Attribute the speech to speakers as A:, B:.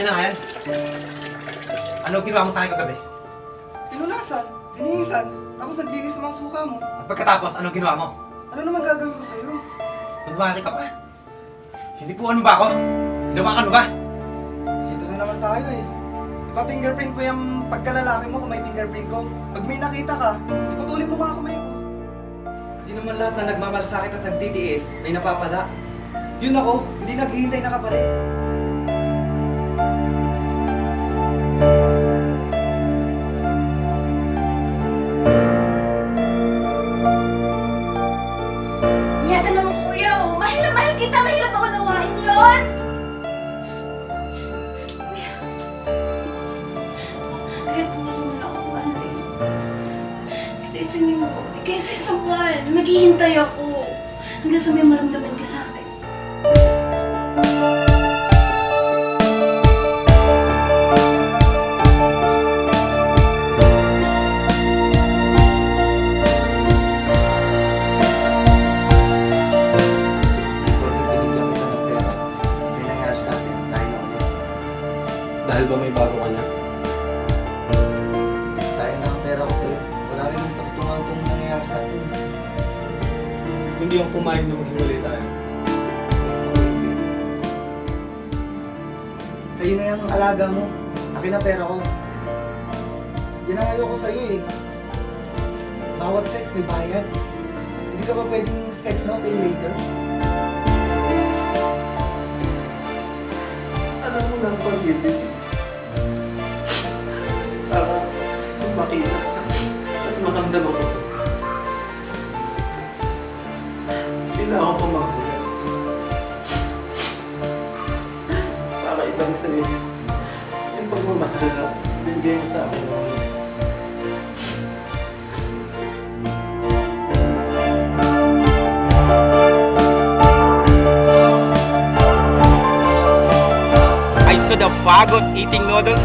A: Akin na nga yan. Ano ginawa mo sa akin kagabi?
B: Pinunasan, linisan, tapos naglinis sa mga suka mo.
A: At pagkatapos, ano ginawa mo?
B: Ano naman gagawin ko sa'yo?
A: Nagmaki ka pa. Hindi po ano ba ako? Ginawa ka ano ba?
B: Ito na naman tayo eh. Ipa-fingerprint ko yung pagkalalaki mo kung may fingerprint ko. Pag may nakita ka, iputulin mo mga kamay ko. Hindi naman lahat na nagmamalasakit at nagtitiis may napapala. Yun ako, hindi naghihintay na kapalit.
C: Yata naman kuya, oh. Mahal na mahal kita. Mahirap ako nawain yun. Kuya, please. Kahit pumas mo na ako mahalin. Kasi isang linggo, di kaya sa isang buwan. Maghihintay ako. Hanggang sa may maramdaman ka sa akin.
D: Dahil ba may bago ka na?
B: Sayang na ang pera ko sa'yo. Wala rin yung patutungan itong nangyayari sa atin.
D: Hindi ako pumayag na maghiwalay tayo.
B: Basta ko hindi. Sa'yo na yung alaga mo. Akin na pera ko. Yan ang ayoko sa'yo eh. Bawat sex may bayad. Hindi ka pa pwedeng sex now, pay later.
E: Alam mo ng pag-ibig. Para makita at makamdaman ko. Hindi na ako pumagbulan. Para ibang sa'yo yung pagmamahal na binigay mo sa akin noon.
A: I saw the fag of eating noodles.